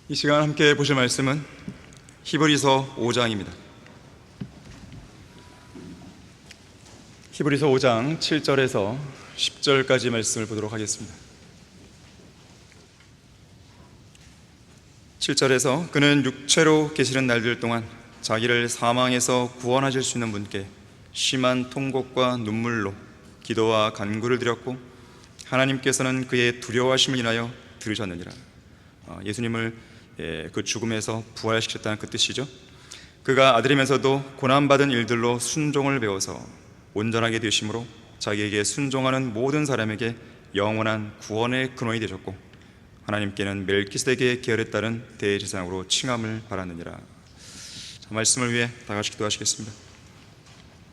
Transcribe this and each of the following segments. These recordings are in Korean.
이 시간 함께 보실 말씀은 히브리서 5장입니다. 히브리서 5장 7절에서 10절까지 말씀을 보도록 하겠습니다. 7절에서 그는 육체로 계시는 날들 동안 자기를 사망에서 구원하실 수 있는 분께 심한 통곡과 눈물로 기도와 간구를 드렸고 하나님께서는 그의 두려워하심을 인하여 들으셨느니라. 예수님을 그 죽음에서 부활시켰다는 그 뜻이죠. 그가 아들이면서도 고난받은 일들로 순종을 배워서 온전하게 되심으로 자기에게 순종하는 모든 사람에게 영원한 구원의 근원이 되셨고 하나님께는 멜기세덱의 계열에 따른 대제사장으로 칭함을 받았느니라. 말씀을 위해 다 같이 기도하시겠습니다.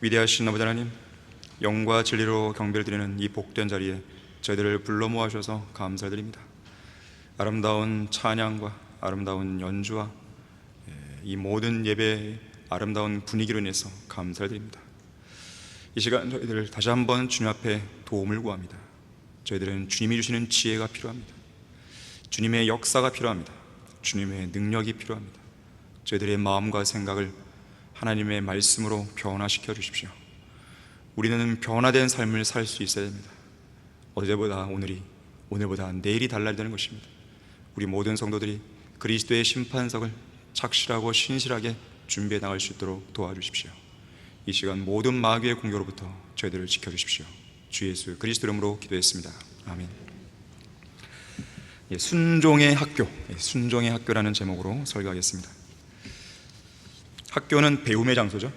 위대하신 아버지 하나님, 영과 진리로 경배를 드리는 이 복된 자리에 저희들을 불러 모아주셔서 감사드립니다. 아름다운 찬양과 아름다운 연주와 이 모든 예배의 아름다운 분위기로 인해서 감사드립니다. 이 시간 저희들 다시 한번 주님 앞에 도움을 구합니다. 저희들은 주님이 주시는 지혜가 필요합니다. 주님의 역사가 필요합니다. 주님의 능력이 필요합니다. 저희들의 마음과 생각을 하나님의 말씀으로 변화시켜 주십시오. 우리는 변화된 삶을 살 수 있어야 됩니다. 어제보다 오늘이, 오늘보다 내일이 달라야 되는 것입니다. 우리 모든 성도들이 그리스도의 심판석을 착실하고 신실하게 준비해 나갈 수 있도록 도와주십시오. 이 시간 모든 마귀의 공격으로부터 저희들을 지켜주십시오. 주 예수 그리스도 이름으로 기도했습니다. 아멘. 순종의 학교, 순종의 학교라는 제목으로 설교하겠습니다. 학교는 배움의 장소죠.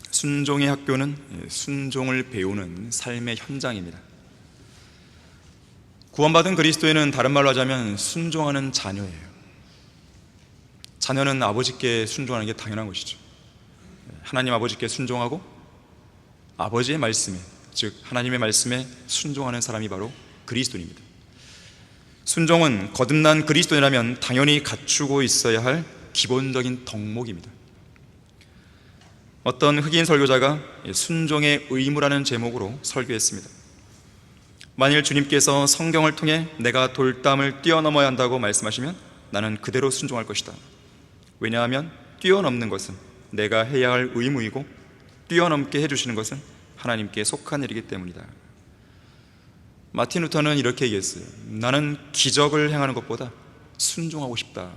순종의 학교는 순종을 배우는 삶의 현장입니다. 구원받은 그리스도인은 다른 말로 하자면 순종하는 자녀예요. 자녀는 아버지께 순종하는 게 당연한 것이죠. 하나님 아버지께 순종하고 아버지의 말씀에, 즉 하나님의 말씀에 순종하는 사람이 바로 그리스도인입니다. 순종은 거듭난 그리스도인이라면 당연히 갖추고 있어야 할 기본적인 덕목입니다. 어떤 흑인 설교자가 순종의 의무라는 제목으로 설교했습니다. 만일 주님께서 성경을 통해 내가 돌담을 뛰어넘어야 한다고 말씀하시면 나는 그대로 순종할 것이다. 왜냐하면 뛰어넘는 것은 내가 해야 할 의무이고 뛰어넘게 해주시는 것은 하나님께 속한 일이기 때문이다. 마틴 루터는 이렇게 얘기했어요. 나는 기적을 행하는 것보다 순종하고 싶다.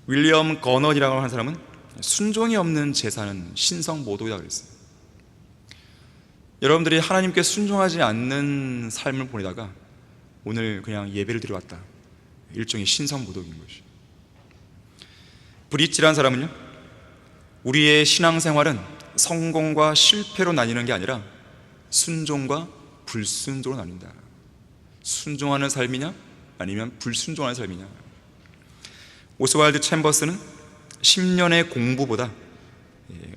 윌리엄 거넌이라고 하는 사람은 순종이 없는 제사는 신성모독이라고 그랬어요. 여러분들이 하나님께 순종하지 않는 삶을 보내다가 오늘 그냥 예배를 드려 왔다, 일종의 신성모독인 것이. 브릿지라는 사람은요, 우리의 신앙생활은 성공과 실패로 나뉘는 게 아니라 순종과 불순종으로 나뉜다. 순종하는 삶이냐 아니면 불순종하는 삶이냐. 오스왈드 챔버스는 10년의 공부보다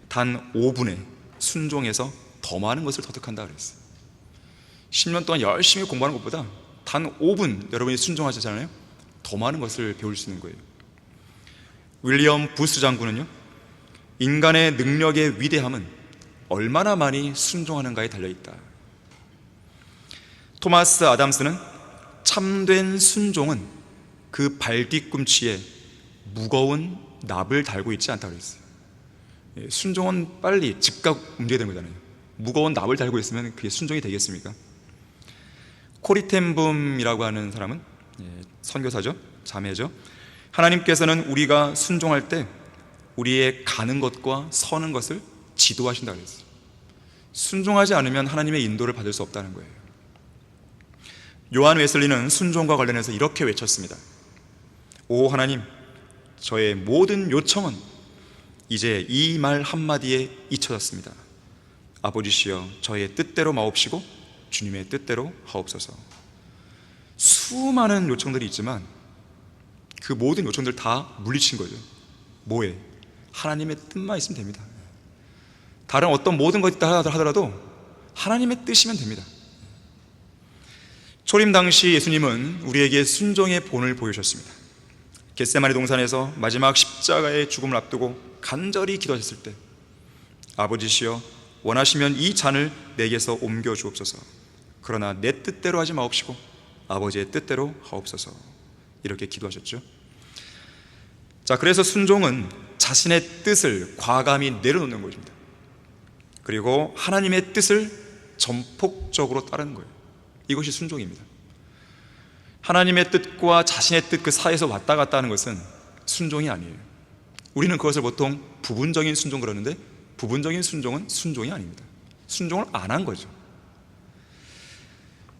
단 5분의 순종에서 더 많은 것을 터득한다 그랬어요. 10년 동안 열심히 공부하는 것보다 단 5분 여러분이 순종하시잖아요, 더 많은 것을 배울 수 있는 거예요. 윌리엄 부스 장군은요, 인간의 능력의 위대함은 얼마나 많이 순종하는가에 달려있다. 토마스 아담스는 참된 순종은 그 발뒤꿈치에 무거운 납을 달고 있지 않다고 그랬어요. 순종은 빨리 즉각 움직여야 되는 거잖아요. 무거운 납을 달고 있으면 그게 순종이 되겠습니까? 코리텐붐이라고 하는 사람은 선교사죠, 자매죠. 하나님께서는 우리가 순종할 때 우리의 가는 것과 서는 것을 지도하신다고 그랬어요. 순종하지 않으면 하나님의 인도를 받을 수 없다는 거예요. 요한 웨슬리는 순종과 관련해서 이렇게 외쳤습니다. 오 하나님, 저의 모든 요청은 이제 이 말 한마디에 잊혀졌습니다. 아버지시여, 저의 뜻대로 마옵시고 주님의 뜻대로 하옵소서. 수많은 요청들이 있지만 그 모든 요청들 다 물리친 거죠. 뭐에? 하나님의 뜻만 있으면 됩니다. 다른 어떤 모든 것 있다 하더라도 하나님의 뜻이면 됩니다. 초림 당시 예수님은 우리에게 순종의 본을 보여주셨습니다. 겟세마네 동산에서 마지막 십자가의 죽음을 앞두고 간절히 기도하셨을 때, 아버지시여, 원하시면 이 잔을 내게서 옮겨 주옵소서. 그러나 내 뜻대로 하지 마옵시고 아버지의 뜻대로 하옵소서. 이렇게 기도하셨죠. 자, 그래서 순종은 자신의 뜻을 과감히 내려놓는 것입니다. 그리고 하나님의 뜻을 전폭적으로 따르는 거예요. 이것이 순종입니다. 하나님의 뜻과 자신의 뜻 그 사이에서 왔다 갔다 하는 것은 순종이 아니에요. 우리는 그것을 보통 부분적인 순종 그러는데, 부분적인 순종은 순종이 아닙니다. 순종을 안 한 거죠.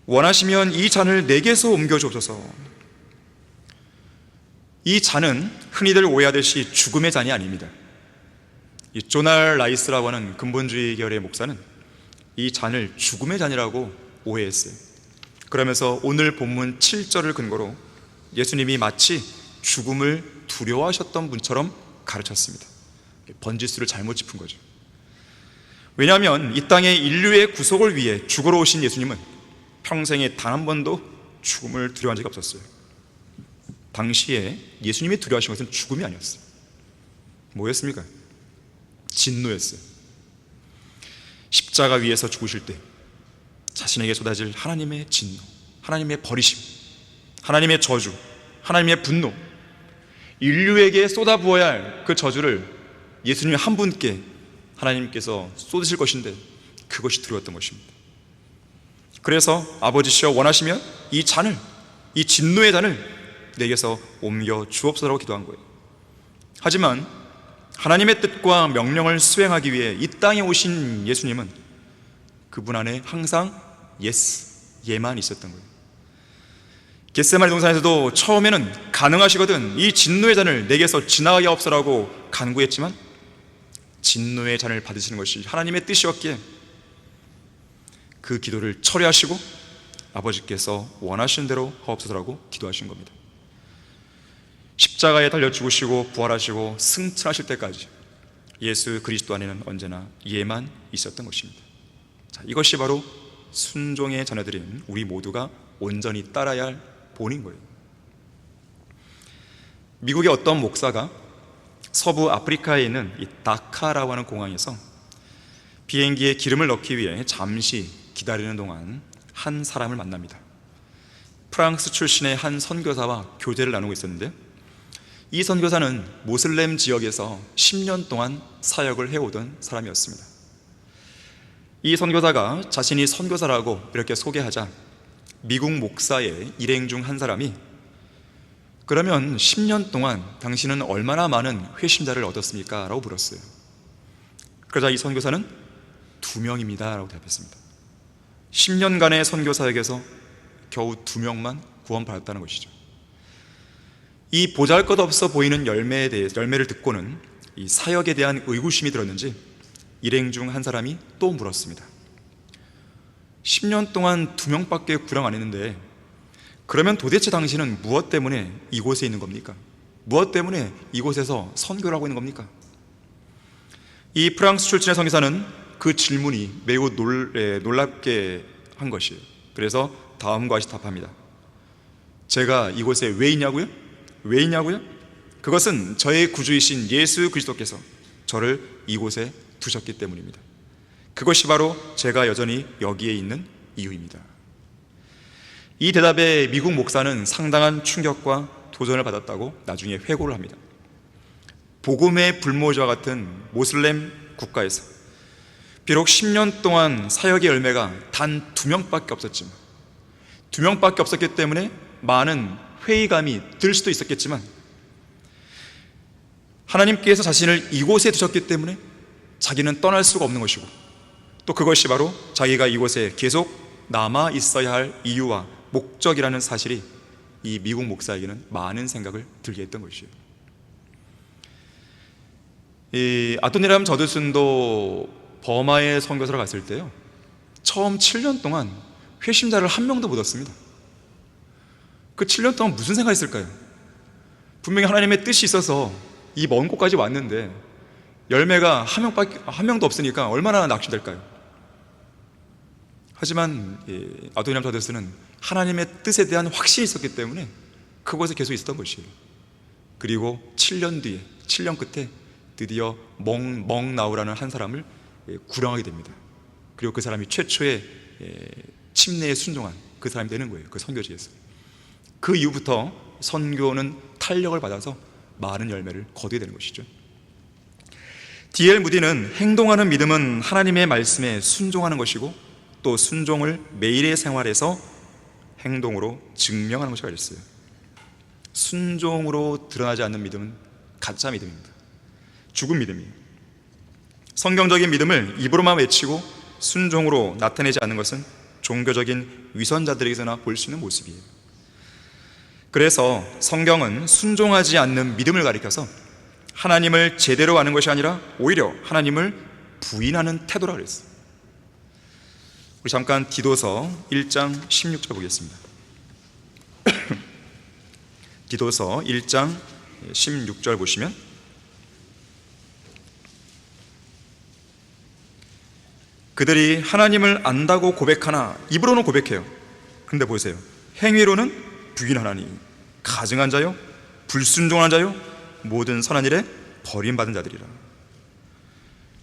원하시면 이 잔을 내게서 옮겨 주옵소서. 이 잔은 흔히들 오해하듯이 죽음의 잔이 아닙니다. 이 조날 라이스라고 하는 근본주의 계열의 목사는 이 잔을 죽음의 잔이라고 오해했어요. 그러면서 오늘 본문 7절을 근거로 예수님이 마치 죽음을 두려워하셨던 분처럼 가르쳤습니다. 번지수를 잘못 짚은 거죠. 왜냐하면 이 땅의 인류의 구속을 위해 죽으러 오신 예수님은 평생에 단 한 번도 죽음을 두려워한 적이 없었어요. 당시에 예수님이 두려워하신 것은 죽음이 아니었어요. 뭐였습니까? 진노였어요. 십자가 위에서 죽으실 때 자신에게 쏟아질 하나님의 진노, 하나님의 버리심, 하나님의 저주, 하나님의 분노, 인류에게 쏟아부어야 할 그 저주를 예수님 한 분께 하나님께서 쏟으실 것인데 그것이 두려웠던 것입니다. 그래서 아버지시여 원하시면 이 잔을, 이 진노의 잔을 내게서 옮겨 주옵소서라고 기도한 거예요. 하지만 하나님의 뜻과 명령을 수행하기 위해 이 땅에 오신 예수님은 그분 안에 항상 예만 있었던 거예요. 겟세마네 동산에서도 처음에는 가능하시거든 이 진노의 잔을 내게서 지나가게 하옵소서라고 간구했지만 진노의 잔을 받으시는 것이 하나님의 뜻이었기에 그 기도를 철회하시고 아버지께서 원하시는 대로 하옵소서라고 기도하신 겁니다. 십자가에 달려 죽으시고 부활하시고 승천하실 때까지 예수 그리스도 안에는 언제나 예만 있었던 것입니다. 자, 이것이 바로 순종의 자녀들인 우리 모두가 온전히 따라야 할 본인 거예요. 미국의 어떤 목사가 서부 아프리카에 있는 이 다카라고 하는 공항에서 비행기에 기름을 넣기 위해 잠시 기다리는 동안 한 사람을 만납니다. 프랑스 출신의 한 선교사와 교제를 나누고 있었는데 이 선교사는 모슬렘 지역에서 10년 동안 사역을 해오던 사람이었습니다. 이 선교사가 자신이 선교사라고 이렇게 소개하자 미국 목사의 일행 중 한 사람이 그러면 10년 동안 당신은 얼마나 많은 회심자를 얻었습니까? 라고 물었어요. 그러자 이 선교사는 2명입니다 라고 대답했습니다. 10년간의 선교사에게서 겨우 2명만 구원받았다는 것이죠. 이 보잘것없어 보이는 열매를 듣고는 이 사역에 대한 의구심이 들었는지 일행 중 한 사람이 또 물었습니다. 10년 동안 2명밖에 구령 안 했는데 그러면 도대체 당신은 무엇 때문에 이곳에 있는 겁니까? 무엇 때문에 이곳에서 선교를 하고 있는 겁니까? 이 프랑스 출신의 선교사는 그 질문이 매우 놀랍게 한 것이에요. 그래서 다음과 같이 답합니다. 제가 이곳에 왜 있냐고요? 왜 있냐고요? 그것은 저의 구주이신 예수 그리스도께서 저를 이곳에 두셨기 때문입니다. 그것이 바로 제가 여전히 여기에 있는 이유입니다. 이 대답에 미국 목사는 상당한 충격과 도전을 받았다고 나중에 회고를 합니다. 복음의 불모지와 같은 모슬렘 국가에서 비록 10년 동안 사역의 열매가 단 2명밖에 없었지만 2명밖에 없었기 때문에 많은 회의감이 들 수도 있었겠지만 하나님께서 자신을 이곳에 두셨기 때문에 자기는 떠날 수가 없는 것이고 또 그것이 바로 자기가 이곳에 계속 남아 있어야 할 이유와 목적이라는 사실이 이 미국 목사에게는 많은 생각을 들게 했던 것이에요. 이 아도니람 저드슨도 버마에 선교사로 갔을 때요, 처음 7년 동안 회심자를 한 명도 못 얻습니다. 그 7년 동안 무슨 생각했을까요? 분명히 하나님의 뜻이 있어서 이 먼 곳까지 왔는데 열매가 한 명도 없으니까 얼마나 낙심될까요? 하지만 아도니람 저드슨은 하나님의 뜻에 대한 확신이 있었기 때문에 그곳에 계속 있었던 것이에요. 그리고 7년 뒤에, 7년 끝에 드디어 멍나우라는 한 사람을 구령하게 됩니다. 그리고 그 사람이 최초의 침례에 순종한 그 사람이 되는 거예요. 그 선교지에서. 그 이후부터 선교는 탄력을 받아서 많은 열매를 거두게 되는 것이죠. D.L. 무디는 행동하는 믿음은 하나님의 말씀에 순종하는 것이고 또 순종을 매일의 생활에서 행동으로 증명하는 것이라고 했어요. 순종으로 드러나지 않는 믿음은 가짜 믿음입니다. 죽은 믿음이에요. 성경적인 믿음을 입으로만 외치고 순종으로 나타내지 않는 것은 종교적인 위선자들에게서나 볼 수 있는 모습이에요. 그래서 성경은 순종하지 않는 믿음을 가리켜서 하나님을 제대로 아는 것이 아니라 오히려 하나님을 부인하는 태도라고 그랬어요. 우리 잠깐 디도서 1장 16절 보겠습니다. 디도서 1장 16절 보시면 그들이 하나님을 안다고 고백하나 입으로는 고백해요. 그런데 보세요. 행위로는 부인하나니 가증한 자요 불순종한 자요 모든 선한 일에 버림받은 자들이라.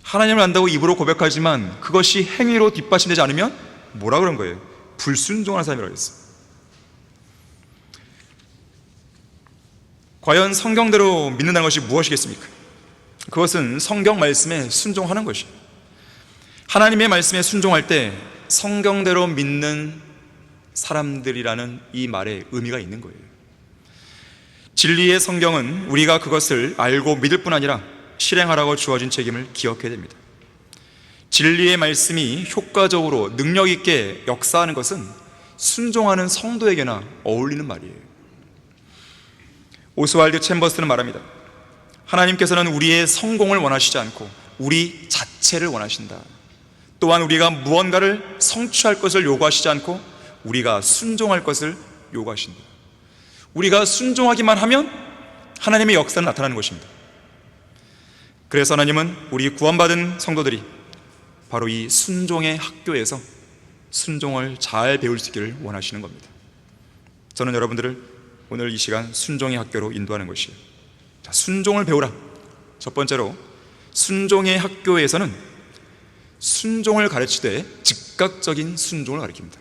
하나님을 안다고 입으로 고백하지만 그것이 행위로 뒷받침되지 않으면 뭐라 그런 거예요? 불순종하는 사람이라고 했어요. 과연 성경대로 믿는다는 것이 무엇이겠습니까? 그것은 성경 말씀에 순종하는 것이에요. 하나님의 말씀에 순종할 때 성경대로 믿는 사람들이라는 이 말에 의미가 있는 거예요. 진리의 성경은 우리가 그것을 알고 믿을 뿐 아니라 실행하라고 주어진 책임을 기억해야 됩니다. 진리의 말씀이 효과적으로 능력 있게 역사하는 것은 순종하는 성도에게나 어울리는 말이에요. 오스왈드 챔버스는 말합니다. 하나님께서는 우리의 성공을 원하시지 않고 우리 자체를 원하신다. 또한 우리가 무언가를 성취할 것을 요구하시지 않고 우리가 순종할 것을 요구하신다. 우리가 순종하기만 하면 하나님의 역사는 나타나는 것입니다. 그래서 하나님은 우리 구원받은 성도들이 바로 이 순종의 학교에서 순종을 잘 배울 수 있기를 원하시는 겁니다. 저는 여러분들을 오늘 이 시간 순종의 학교로 인도하는 것이에요. 자, 순종을 배우라. 첫 번째로 순종의 학교에서는 순종을 가르치되 즉각적인 순종을 가르칩니다.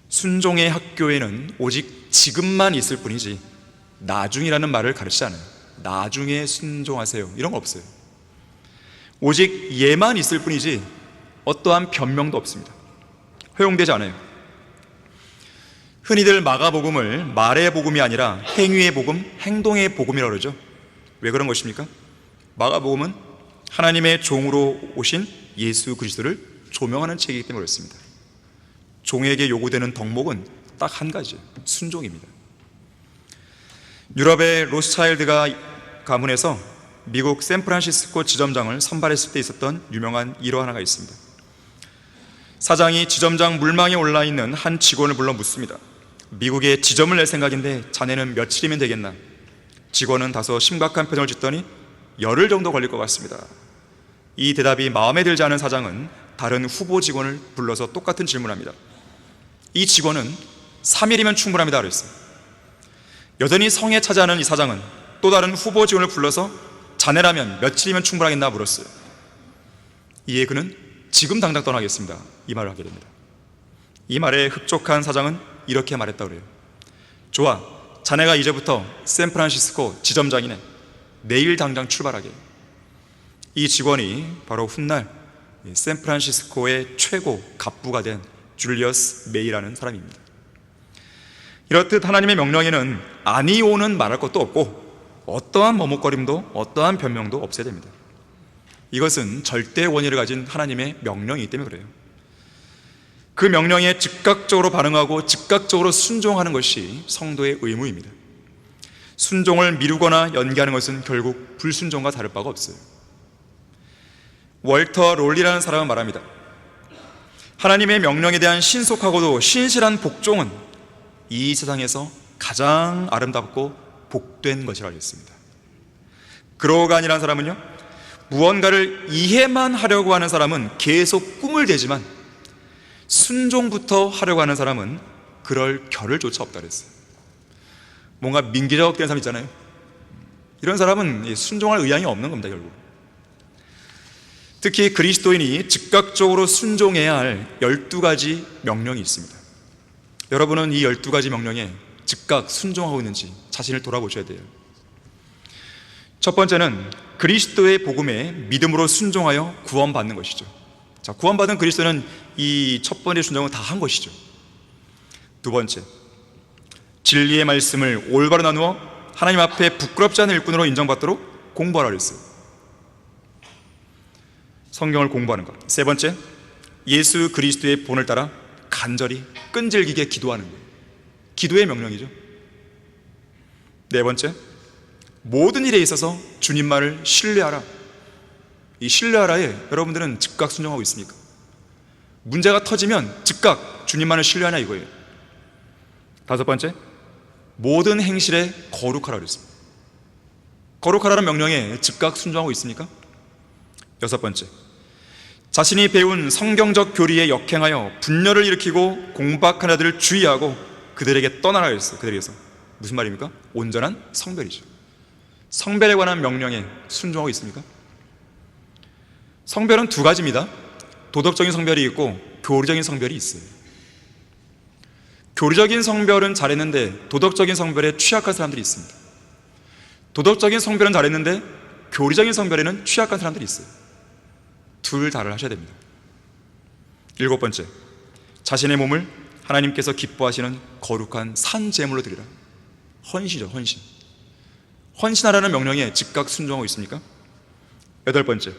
순종의 학교에는 오직 지금만 있을 뿐이지 나중이라는 말을 가르치지 않아요. 나중에 순종하세요 이런 거 없어요. 오직 예만 있을 뿐이지 어떠한 변명도 없습니다. 허용되지 않아요. 흔히들 마가복음을 말의 복음이 아니라 행위의 복음, 행동의 복음이라고 그러죠. 왜 그런 것입니까? 마가복음은 하나님의 종으로 오신 예수 그리스도를 조명하는 책이기 때문에 그렇습니다. 종에게 요구되는 덕목은 딱 한 가지예요. 순종입니다. 유럽의 로스차일드가 가문에서 미국 샌프란시스코 지점장을 선발했을 때 있었던 유명한 일화 하나가 있습니다. 사장이 지점장 물망에 올라있는 한 직원을 불러 묻습니다. 미국에 지점을 낼 생각인데 자네는 며칠이면 되겠나? 직원은 다소 심각한 표정을 짓더니 열흘 정도 걸릴 것 같습니다. 이 대답이 마음에 들지 않은 사장은 다른 후보 직원을 불러서 똑같은 질문합니다. 이 직원은 3일이면 충분합니다 그랬어요. 여전히 성에 차지 않은 이 사장은 또 다른 후보 직원을 불러서 자네라면 며칠이면 충분하겠나 물었어요. 이에 그는 지금 당장 떠나겠습니다 이 말을 하게 됩니다. 이 말에 흡족한 사장은 이렇게 말했다고 그래요. 좋아, 자네가 이제부터 샌프란시스코 지점장이네. 내일 당장 출발하게. 이 직원이 바로 훗날 샌프란시스코의 최고 갑부가 된 줄리어스 메이라는 사람입니다. 이렇듯 하나님의 명령에는 아니오는 말할 것도 없고 어떠한 머뭇거림도 어떠한 변명도 없어야 됩니다. 이것은 절대 원의를 가진 하나님의 명령이기 때문에 그래요. 그 명령에 즉각적으로 반응하고 즉각적으로 순종하는 것이 성도의 의무입니다. 순종을 미루거나 연기하는 것은 결국 불순종과 다를 바가 없어요. 월터 롤리라는 사람은 말합니다. 하나님의 명령에 대한 신속하고도 신실한 복종은 이 세상에서 가장 아름답고 복된 것이라고 했습니다. 그로간이라는 사람은요, 무언가를 이해만 하려고 하는 사람은 계속 꿈을 대지만 순종부터 하려고 하는 사람은 그럴 겨를 조차 없다고 했어요. 뭔가 민기적된 사람 있잖아요. 이런 사람은 순종할 의향이 없는 겁니다. 결국 특히 그리스도인이 즉각적으로 순종해야 할 12가지 명령이 있습니다. 여러분은 이 12가지 명령에 즉각 순종하고 있는지 자신을 돌아보셔야 돼요. 첫 번째는 그리스도의 복음에 믿음으로 순종하여 구원받는 것이죠. 자, 구원받은 그리스도는 이 첫 번째 순종을 다 한 것이죠. 두 번째, 진리의 말씀을 올바로 나누어 하나님 앞에 부끄럽지 않은 일꾼으로 인정받도록 공부하라 그랬어요. 성경을 공부하는 것. 세 번째, 예수 그리스도의 본을 따라 간절히 끈질기게 기도하는 거예요. 기도의 명령이죠. 네 번째, 모든 일에 있어서 주님만을 신뢰하라. 이 신뢰하라에 여러분들은 즉각 순종하고 있습니까? 문제가 터지면 즉각 주님만을 신뢰하냐 이거예요. 다섯 번째, 모든 행실에 거룩하라 그랬습니다. 거룩하라는 명령에 즉각 순종하고 있습니까? 여섯 번째, 자신이 배운 성경적 교리에 역행하여 분열을 일으키고 공박하는 자들을 주의하고 그들에게 떠나라 그랬어요. 그들에게서 무슨 말입니까? 온전한 성별이죠. 성별에 관한 명령에 순종하고 있습니까? 성별은 두 가지입니다. 도덕적인 성별이 있고 교리적인 성별이 있어요. 교리적인 성별은 잘했는데 도덕적인 성별에 취약한 사람들이 있습니다. 도덕적인 성별은 잘했는데 교리적인 성별에는 취약한 사람들이 있어요. 둘 다를 하셔야 됩니다. 일곱 번째, 자신의 몸을 하나님께서 기뻐하시는 거룩한 산 제물로 드리라. 헌신이죠, 헌신. 헌신하라는 명령에 즉각 순종하고 있습니까? 여덟 번째,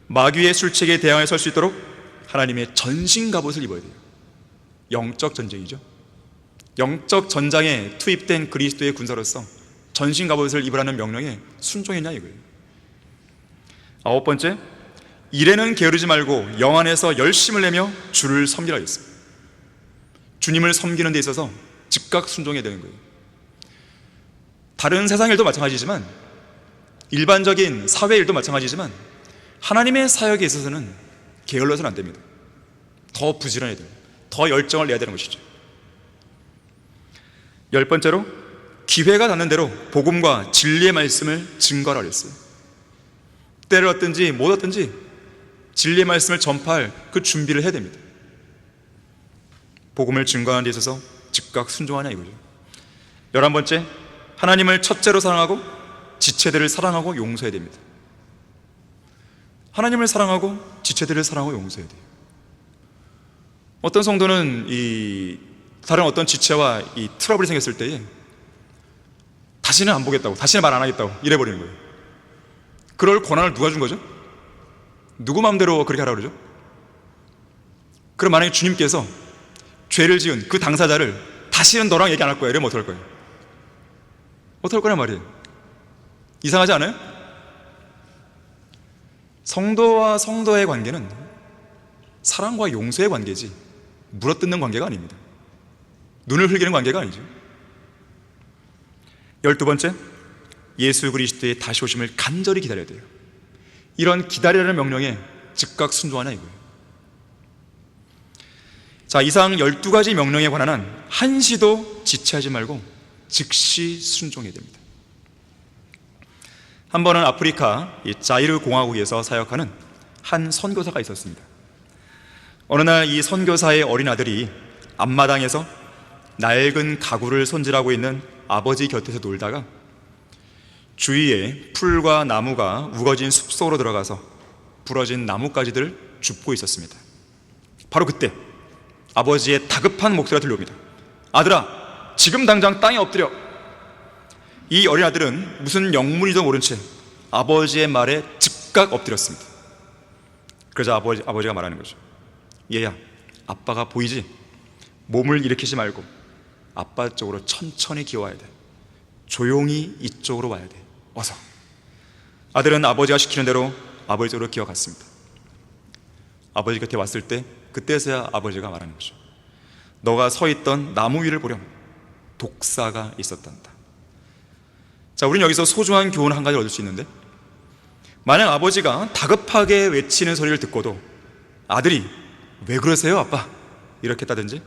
마귀의 술책에 대항해 설 수 있도록 하나님의 전신 갑옷을 입어야 돼요. 영적 전쟁이죠. 영적 전장에 투입된 그리스도의 군사로서 전신 갑옷을 입으라는 명령에 순종했냐 이거예요. 아홉 번째, 일에는 게으르지 말고 영 안에서 열심을 내며 주를 섬기라 했어요. 주님을 섬기는 데 있어서 즉각 순종해야 되는 거예요. 다른 세상 일도 마찬가지지만, 일반적인 사회 일도 마찬가지지만 하나님의 사역에 있어서는 게을러서는 안 됩니다. 더 부지런해야 됩니다. 더 열정을 내야 되는 것이죠. 열 번째로, 기회가 닿는 대로 복음과 진리의 말씀을 증거하라 그랬어요. 때를 얻든지 못 얻든지 진리의 말씀을 전파할 그 준비를 해야 됩니다. 복음을 증거하는 데 있어서 즉각 순종하냐 이거죠. 11번째, 하나님을 첫째로 사랑하고 지체들을 사랑하고 용서해야 됩니다. 하나님을 사랑하고 지체들을 사랑하고 용서해야 돼요. 어떤 성도는 다른 어떤 지체와 트러블이 생겼을 때에 다시는 안 보겠다고, 다시는 말 안 하겠다고 이래버리는 거예요. 그럴 권한을 누가 준 거죠? 누구 마음대로 그렇게 하라고 그러죠? 그럼 만약에 주님께서 죄를 지은 그 당사자를 다시는 너랑 얘기 안 할 거야 이러면 어떡할 거예요? 어떡할 거란 말이에요? 이상하지 않아요? 성도와 성도의 관계는 사랑과 용서의 관계지 물어뜯는 관계가 아닙니다. 눈을 흘기는 관계가 아니죠. 12번째, 예수 그리스도의 다시 오심을 간절히 기다려야 돼요. 이런 기다리라는 명령에 즉각 순종하냐 이거예요. 자, 이상 12가지 명령에 관한 한 한시도 지체하지 말고 즉시 순종해야 됩니다. 한 번은 아프리카 자이르 공화국에서 사역하는 한 선교사가 있었습니다. 어느 날 이 선교사의 어린 아들이 앞마당에서 낡은 가구를 손질하고 있는 아버지 곁에서 놀다가 주위에 풀과 나무가 우거진 숲속으로 들어가서 부러진 나뭇가지들을 줍고 있었습니다. 바로 그때 아버지의 다급한 목소리가 들려옵니다. 아들아, 지금 당장 땅에 엎드려. 이 어린 아들은 무슨 영문이도 모른 채 아버지의 말에 즉각 엎드렸습니다. 그러자 아버지가 말하는 거죠. 얘야, 아빠가 보이지? 몸을 일으키지 말고 아빠 쪽으로 천천히 기어와야 돼. 조용히 이쪽으로 와야 돼. 어서. 아들은 아버지가 시키는 대로 아버지 쪽으로 기어갔습니다. 아버지 곁에 왔을 때 그때서야 아버지가 말하는 거죠. 너가 서 있던 나무 위를 보렴. 독사가 있었단다. 자, 우리는 여기서 소중한 교훈 한 가지 얻을 수 있는데, 만약 아버지가 다급하게 외치는 소리를 듣고도 아들이 왜 그러세요 아빠? 이렇게 했다든지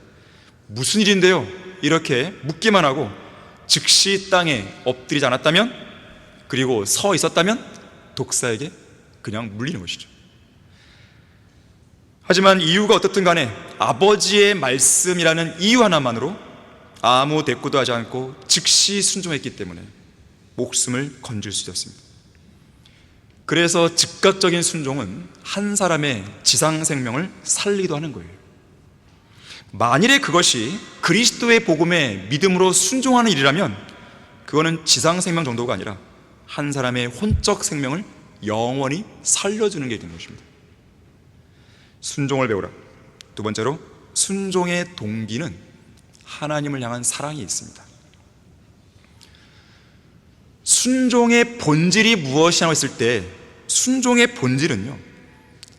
무슨 일인데요? 이렇게 묻기만 하고 즉시 땅에 엎드리지 않았다면, 그리고 서 있었다면 독사에게 그냥 물리는 것이죠. 하지만 이유가 어떻든 간에 아버지의 말씀이라는 이유 하나만으로 아무 대꾸도 하지 않고 즉시 순종했기 때문에 목숨을 건질 수 있었습니다. 그래서 즉각적인 순종은 한 사람의 지상 생명을 살리기도 하는 거예요. 만일에 그것이 그리스도의 복음에 믿음으로 순종하는 일이라면 그거는 지상 생명 정도가 아니라 한 사람의 혼적 생명을 영원히 살려주는 게 되는 것입니다. 순종을 배우라. 두 번째로, 순종의 동기는 하나님을 향한 사랑이 있습니다. 순종의 본질이 무엇이냐고 했을 때 순종의 본질은요,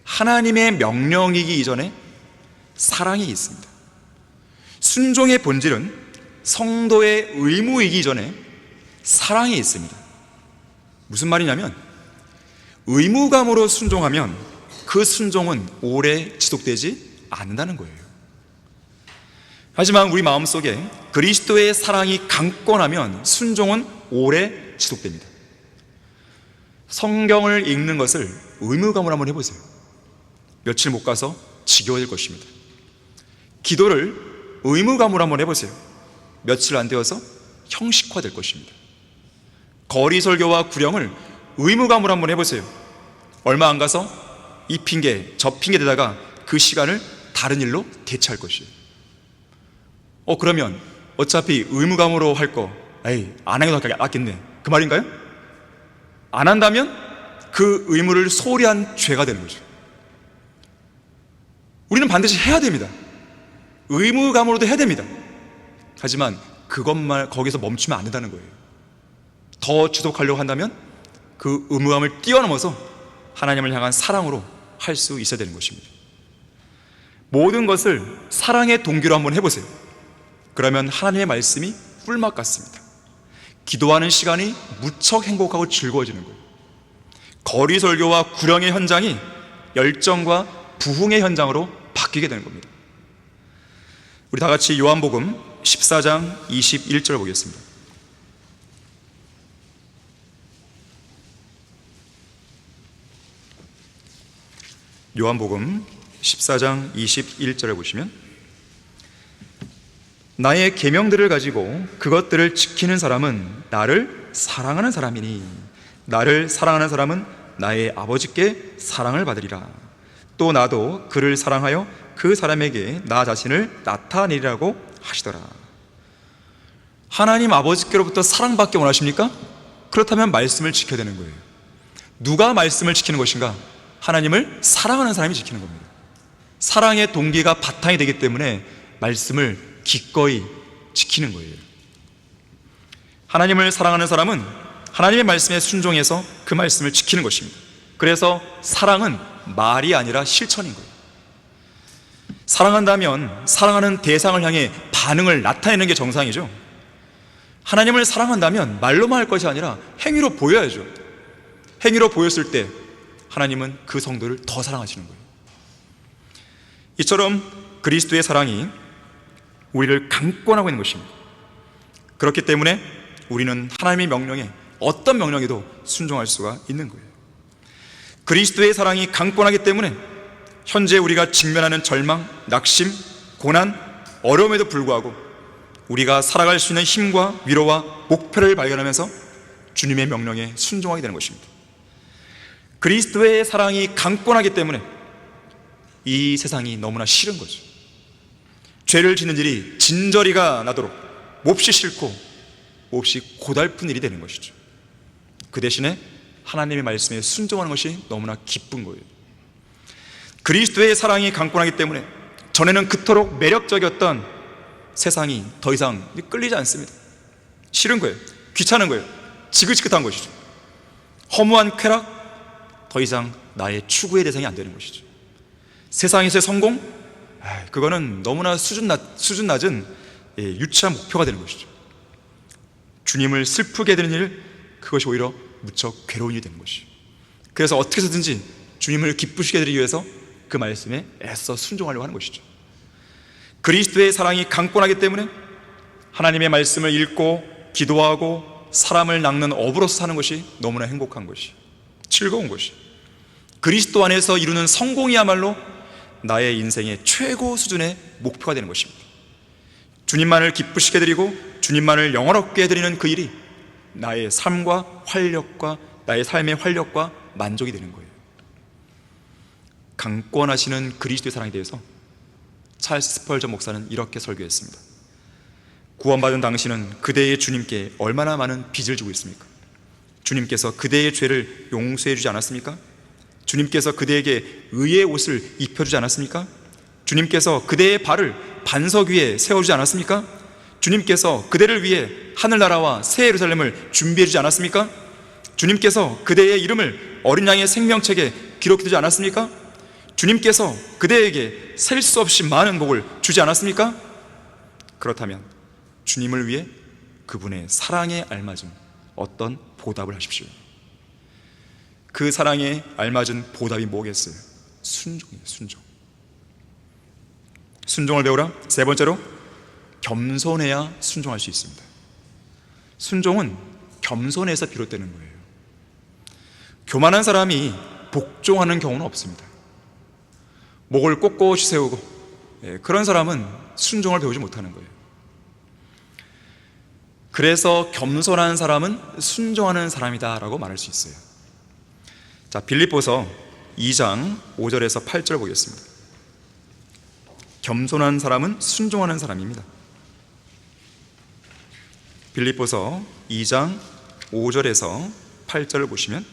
하나님의 명령이기 이전에 사랑이 있습니다. 순종의 본질은 성도의 의무이기 이전에 사랑이 있습니다. 무슨 말이냐면, 의무감으로 순종하면 그 순종은 오래 지속되지 않는다는 거예요. 하지만 우리 마음속에 그리스도의 사랑이 강권하면 순종은 오래 지속됩니다. 성경을 읽는 것을 의무감으로 한번 해보세요. 며칠 못 가서 지겨워질 것입니다. 기도를 의무감으로 한번 해보세요. 며칠 안 되어서 형식화될 것입니다. 거리 설교와 구령을 의무감으로 한번 해보세요. 얼마 안 가서 이 핑계 저 핑계 대다가 그 시간을 다른 일로 대체할 것이에요. 그러면 어차피 의무감으로 할 거 안 하는 게 낫겠네, 그 말인가요? 안 한다면 그 의무를 소홀히 한 죄가 되는 거죠. 우리는 반드시 해야 됩니다. 의무감으로도 해야 됩니다. 하지만 그것만 거기서 멈추면 안 된다는 거예요. 더 지속하려고 한다면 그 의무감을 뛰어넘어서 하나님을 향한 사랑으로 할 수 있어야 되는 것입니다. 모든 것을 사랑의 동기로 한번 해보세요. 그러면 하나님의 말씀이 꿀맛 같습니다. 기도하는 시간이 무척 행복하고 즐거워지는 거예요. 거리 설교와 구령의 현장이 열정과 부흥의 현장으로 바뀌게 되는 겁니다. 우리 다 같이 요한복음 14장 21절 보겠습니다. 요한복음 14장 21절을 보시면, 나의 계명들을 가지고 그것들을 지키는 사람은 나를 사랑하는 사람이니 나를 사랑하는 사람은 나의 아버지께 사랑을 받으리라. 또 나도 그를 사랑하여 그 사람에게 나 자신을 나타내리라고 하시더라. 하나님 아버지께로부터 사랑받기 원하십니까? 그렇다면 말씀을 지켜야 되는 거예요. 누가 말씀을 지키는 것인가? 하나님을 사랑하는 사람이 지키는 겁니다. 사랑의 동기가 바탕이 되기 때문에 말씀을 기꺼이 지키는 거예요. 하나님을 사랑하는 사람은 하나님의 말씀에 순종해서 그 말씀을 지키는 것입니다. 그래서 사랑은 말이 아니라 실천인 거예요. 사랑한다면 사랑하는 대상을 향해 반응을 나타내는 게 정상이죠. 하나님을 사랑한다면 말로만 할 것이 아니라 행위로 보여야죠. 행위로 보였을 때 하나님은 그 성도를 더 사랑하시는 거예요. 이처럼 그리스도의 사랑이 우리를 강권하고 있는 것입니다. 그렇기 때문에 우리는 하나님의 명령에 어떤 명령에도 순종할 수가 있는 거예요. 그리스도의 사랑이 강권하기 때문에 현재 우리가 직면하는 절망, 낙심, 고난, 어려움에도 불구하고 우리가 살아갈 수 있는 힘과 위로와 목표를 발견하면서 주님의 명령에 순종하게 되는 것입니다. 그리스도의 사랑이 강권하기 때문에 이 세상이 너무나 싫은 거죠. 죄를 짓는 일이 진저리가 나도록 몹시 싫고 몹시 고달픈 일이 되는 것이죠. 그 대신에 하나님의 말씀에 순종하는 것이 너무나 기쁜 거예요. 그리스도의 사랑이 강권하기 때문에 전에는 그토록 매력적이었던 세상이 더 이상 끌리지 않습니다. 싫은 거예요. 귀찮은 거예요. 지긋지긋한 것이죠. 허무한 쾌락, 더 이상 나의 추구의 대상이 안 되는 것이죠. 세상에서의 성공, 그거는 너무나 수준 낮은 유치한 목표가 되는 것이죠. 주님을 슬프게 되는 일, 그것이 오히려 무척 괴로운 일이 되는 것이죠. 그래서 어떻게 해서든지 주님을 기쁘시게 해드리기 위해서 그 말씀에 애써 순종하려고 하는 것이죠. 그리스도의 사랑이 강권하기 때문에 하나님의 말씀을 읽고 기도하고 사람을 낚는 어부로서 사는 것이 너무나 행복한 것이, 즐거운 것이, 그리스도 안에서 이루는 성공이야말로 나의 인생의 최고 수준의 목표가 되는 것입니다. 주님만을 기쁘시게 드리고 주님만을 영원롭게 해드리는 그 일이 나의 삶과 활력과 나의 삶의 활력과 만족이 되는 거예요. 강권하시는 그리스도의 사랑에 대해서 찰스 스펄전 목사는 이렇게 설교했습니다. 구원받은 당신은 그대의 주님께 얼마나 많은 빚을 지고 있습니까? 주님께서 그대의 죄를 용서해 주지 않았습니까? 주님께서 그대에게 의의 옷을 입혀주지 않았습니까? 주님께서 그대의 발을 반석 위에 세워주지 않았습니까? 주님께서 그대를 위해 하늘나라와 새 예루살렘을 준비해 주지 않았습니까? 주님께서 그대의 이름을 어린 양의 생명책에 기록해 두지 않았습니까? 주님께서 그대에게 셀 수 없이 많은 복을 주지 않았습니까? 그렇다면 주님을 위해 그분의 사랑에 알맞은 어떤 보답을 하십시오. 그 사랑에 알맞은 보답이 뭐겠어요? 순종이에요. 순종을 배우라. 세 번째로, 겸손해야 순종할 수 있습니다. 순종은 겸손에서 비롯되는 거예요. 교만한 사람이 복종하는 경우는 없습니다. 목을 꼿꼿이 세우고 그런 사람은 순종을 배우지 못하는 거예요. 그래서 겸손한 사람은 순종하는 사람이다 라고 말할 수 있어요. 자, 빌립보서 2장 5절에서 8절 보겠습니다. 겸손한 사람은 순종하는 사람입니다. 빌립보서 2장 5절에서 8절을 보시면,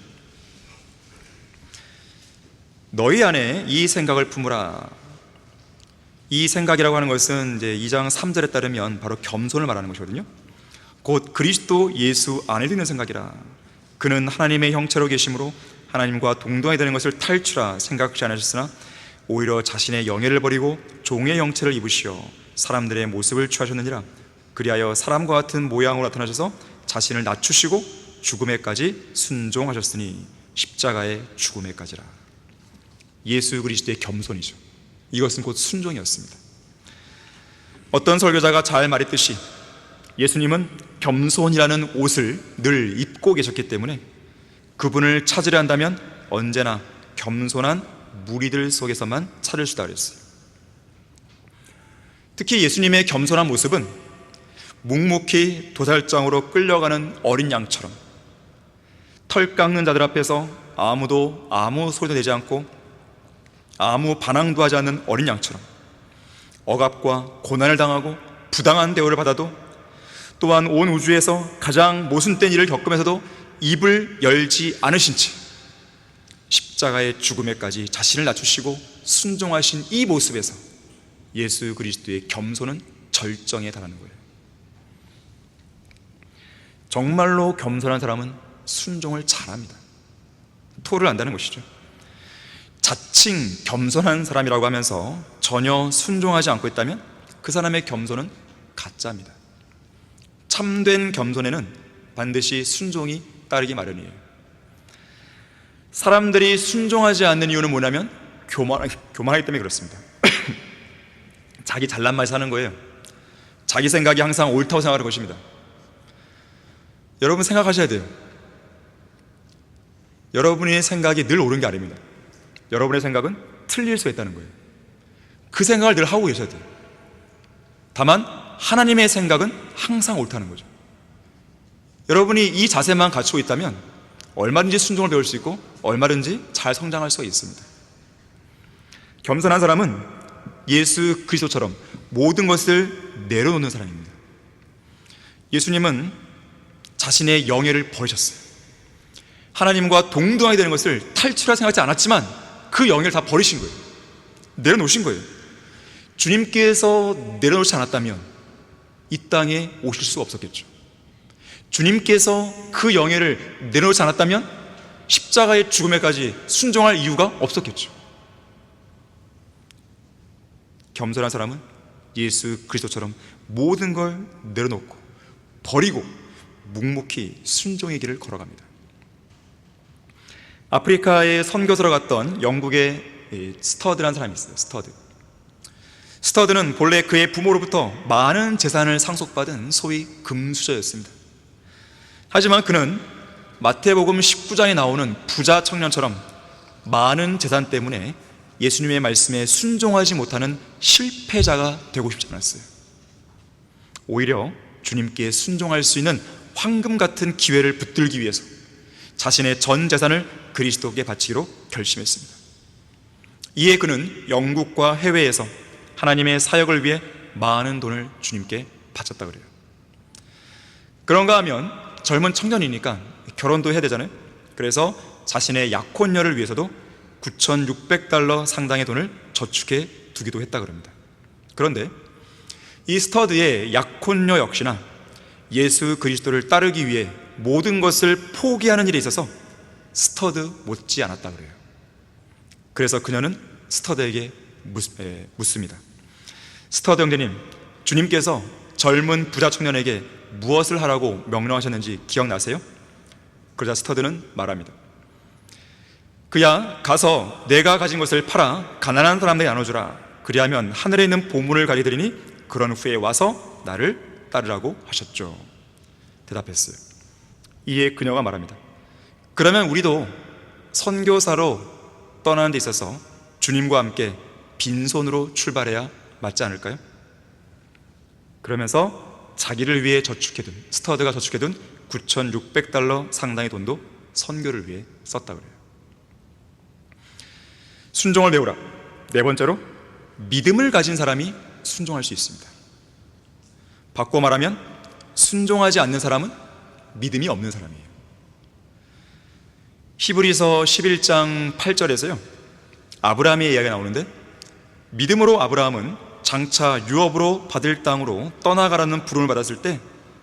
너희 안에 이 생각을 품으라. 이 생각이라고 하는 것은 이제 2장 3절에 따르면 바로 겸손을 말하는 것이거든요. 곧 그리스도 예수 안에 있는 생각이라. 그는 하나님의 형체로 계심으로 하나님과 동등하게 되는 것을 탈취라 생각하지 않으셨으나 오히려 자신의 영예를 버리고 종의 형체를 입으시어 사람들의 모습을 취하셨느니라. 그리하여 사람과 같은 모양으로 나타나셔서 자신을 낮추시고 죽음에까지 순종하셨으니 십자가의 죽음에까지라. 예수 그리스도의 겸손이죠. 이것은 곧 순종이었습니다. 어떤 설교자가 잘 말했듯이 예수님은 겸손이라는 옷을 늘 입고 계셨기 때문에 그분을 찾으려 한다면 언제나 겸손한 무리들 속에서만 찾을 수 있다고 그랬어요. 특히 예수님의 겸손한 모습은 묵묵히 도살장으로 끌려가는 어린 양처럼 털 깎는 자들 앞에서 아무도 아무 소리도 내지 않고 아무 반항도 하지 않는 어린 양처럼 억압과 고난을 당하고 부당한 대우를 받아도 또한 온 우주에서 가장 모순된 일을 겪으면서도 입을 열지 않으신 채 십자가의 죽음에까지 자신을 낮추시고 순종하신 이 모습에서 예수 그리스도의 겸손은 절정에 달하는 거예요. 정말로 겸손한 사람은 순종을 잘합니다. 토를 안다는 것이죠. 자칭 겸손한 사람이라고 하면서 전혀 순종하지 않고 있다면 그 사람의 겸손은 가짜입니다. 참된 겸손에는 반드시 순종이 따르기 마련이에요. 사람들이 순종하지 않는 이유는 뭐냐면 교만하기 때문에 그렇습니다. 자기 잘난 말 사는 거예요. 자기 생각이 항상 옳다고 생각하는 것입니다. 여러분 생각하셔야 돼요. 여러분의 생각이 늘 옳은 게 아닙니다. 여러분의 생각은 틀릴 수 있다는 거예요. 그 생각을 늘 하고 계셔야 돼요. 다만 하나님의 생각은 항상 옳다는 거죠. 여러분이 이 자세만 갖추고 있다면 얼마든지 순종을 배울 수 있고 얼마든지 잘 성장할 수가 있습니다. 겸손한 사람은 예수 그리스도처럼 모든 것을 내려놓는 사람입니다. 예수님은 자신의 영예를 버리셨어요. 하나님과 동등하게 되는 것을 탈출할 생각하지 않았지만 그 영예를 다 버리신 거예요. 내려놓으신 거예요. 주님께서 내려놓지 않았다면 이 땅에 오실 수 없었겠죠. 주님께서 그 영예를 내려놓지 않았다면 십자가의 죽음에까지 순종할 이유가 없었겠죠. 겸손한 사람은 예수 그리스도처럼 모든 걸 내려놓고 버리고 묵묵히 순종의 길을 걸어갑니다. 아프리카에 선교사로 갔던 영국의 스터드라는 사람이 있어요. 스터드는 본래 그의 부모로부터 많은 재산을 상속받은 소위 금수저였습니다. 하지만 그는 마태복음 19장에 나오는 부자 청년처럼 많은 재산 때문에 예수님의 말씀에 순종하지 못하는 실패자가 되고 싶지 않았어요. 오히려 주님께 순종할 수 있는 황금 같은 기회를 붙들기 위해서 자신의 전 재산을 그리스도께 바치기로 결심했습니다. 이에 그는 영국과 해외에서 하나님의 사역을 위해 많은 돈을 주님께 바쳤다 그래요. 그런가 하면 젊은 청년이니까 결혼도 해야 되잖아요. 그래서 자신의 약혼녀를 위해서도 9,600달러 상당의 돈을 저축해 두기도 했다 그럽니다. 그런데 이 스터드의 약혼녀 역시나 예수 그리스도를 따르기 위해 모든 것을 포기하는 일에 있어서 스터드 못지 않았다 그래요. 그래서 그녀는 스터드에게 묻습니다. 스터드 형제님, 주님께서 젊은 부자 청년에게 무엇을 하라고 명령하셨는지 기억나세요? 그러자 스터드는 말합니다. 그야 가서 내가 가진 것을 팔아 가난한 사람들에게 나눠주라. 그리하면 하늘에 있는 보물을 가게 되리니 그런 후에 와서 나를 따르라고 하셨죠. 대답했어요. 이에 그녀가 말합니다. 그러면 우리도 선교사로 떠나는 데 있어서 주님과 함께 빈손으로 출발해야 맞지 않을까요? 그러면서 자기를 위해 저축해둔, 스터드가 저축해둔 9,600달러 상당의 돈도 선교를 위해 썼다 그래요. 순종을 배우라. 네 번째로, 믿음을 가진 사람이 순종할 수 있습니다. 바꿔 말하면 순종하지 않는 사람은 믿음이 없는 사람이에요. 히브리서 11장 8절에서요 아브라함의 이야기가 나오는데, 믿음으로 아브라함은 장차 유업으로 받을 땅으로 떠나가라는 부름을 받았을 때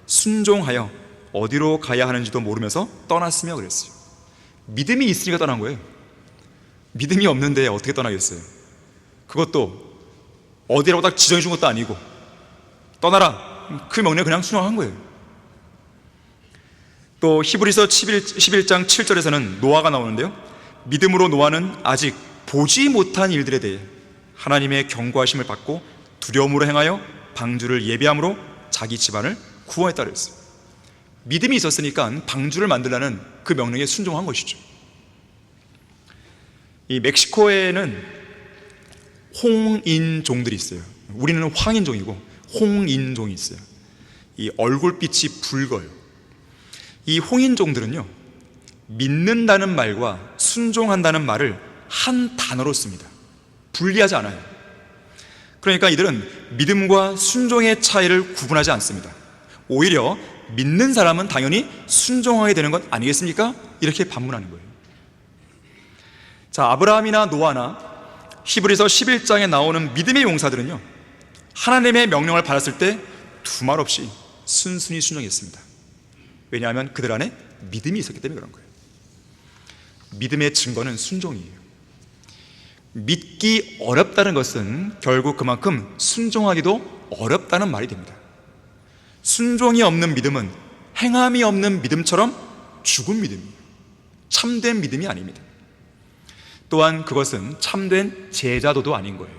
순종하여 어디로 가야 하는지도 모르면서 떠났으며 그랬어요. 믿음이 있으니까 떠난 거예요. 믿음이 없는데 어떻게 떠나겠어요? 그것도 어디라고 딱 지정해 준 것도 아니고 떠나라, 그 명령에 그냥 순종한 거예요. 또 히브리서 11장 7절에서는 노아가 나오는데요, 믿음으로 노아는 아직 보지 못한 일들에 대해 하나님의 경고하심을 받고 두려움으로 행하여 방주를 예비함으로 자기 집안을 구원했다 그랬어요. 믿음이 있었으니까 방주를 만들라는 그 명령에 순종한 것이죠. 이 멕시코에는 홍인종들이 있어요. 우리는 황인종이고 홍인종이 있어요. 이 얼굴빛이 붉어요. 이 홍인종들은요, 믿는다는 말과 순종한다는 말을 한 단어로 씁니다. 분리하지 않아요. 그러니까 이들은 믿음과 순종의 차이를 구분하지 않습니다. 오히려 믿는 사람은 당연히 순종하게 되는 것 아니겠습니까? 이렇게 반문하는 거예요. 자, 아브라함이나 노아나 히브리서 11장에 나오는 믿음의 용사들은요, 하나님의 명령을 받았을 때 두말 없이 순순히 순종했습니다. 왜냐하면 그들 안에 믿음이 있었기 때문에 그런 거예요. 믿음의 증거는 순종이에요. 믿기 어렵다는 것은 결국 그만큼 순종하기도 어렵다는 말이 됩니다. 순종이 없는 믿음은 행함이 없는 믿음처럼 죽은 믿음이에요. 참된 믿음이 아닙니다. 또한 그것은 참된 제자도도 아닌 거예요.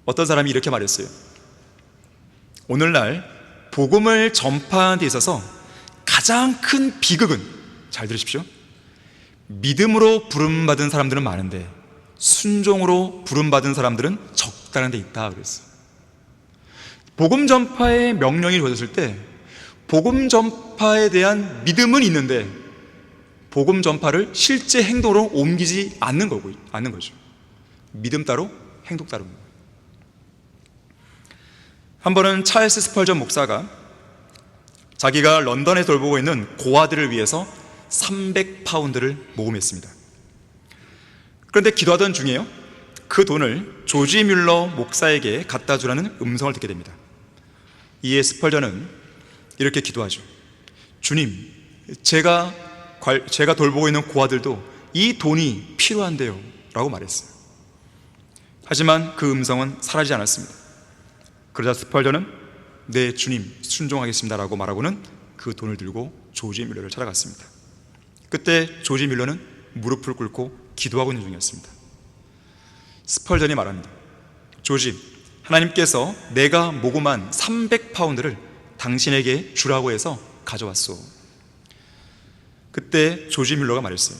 어떤 사람이 이렇게 말했어요. 오늘날 복음을 전파하는 데 있어서 가장 큰 비극은, 잘 들으십시오, 믿음으로 부름받은 사람들은 많은데 순종으로 부름받은 사람들은 적다는 데 있다 그랬어요. 복음 전파의 명령이 주어졌을 때 복음 전파에 대한 믿음은 있는데 복음 전파를 실제 행동으로 옮기지 않는 거죠. 믿음 따로 행동 따로입니다. 한 번은 찰스 스펄전 목사가 자기가 런던에 돌보고 있는 고아들을 위해서 300파운드를 모금했습니다. 그런데 기도하던 중에요, 그 돈을 조지 뮬러 목사에게 갖다 주라는 음성을 듣게 됩니다. 이에 스펄전은 이렇게 기도하죠. 주님, 제가 돌보고 있는 고아들도 이 돈이 필요한데요 라고 말했어요. 하지만 그 음성은 사라지지 않았습니다. 그러자 스펄전은 네 주님 순종하겠습니다 라고 말하고는 그 돈을 들고 조지 뮬러를 찾아갔습니다. 그때 조지 뮬러는 무릎을 꿇고 기도하고 있는 중이었습니다. 스펄전이 말합니다. 조지, 하나님께서 내가 모금한 300파운드를 당신에게 주라고 해서 가져왔소. 그때 조지 뮬러가 말했어요.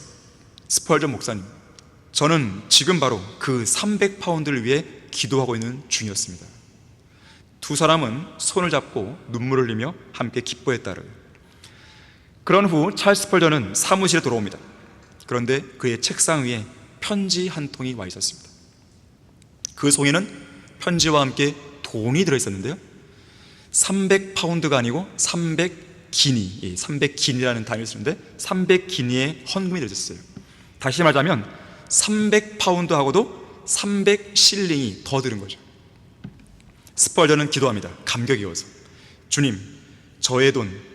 스펄전 목사님, 저는 지금 바로 그 300파운드를 위해 기도하고 있는 중이었습니다. 두 사람은 손을 잡고 눈물을 흘리며 함께 기뻐했다를. 그런 후 찰스 스펄전은 사무실에 돌아옵니다. 그런데 그의 책상 위에 편지 한 통이 와 있었습니다. 그 송이는 편지와 함께 돈이 들어있었는데요, 300파운드가 아니고 300기니, 300기니라는 단위를 쓰는데 300기니의 헌금이 들어있었어요. 다시 말하자면 300파운드하고도 300실링이 더 들은 거죠. 스펄전은 기도합니다. 감격이어서, 주님, 저의 돈,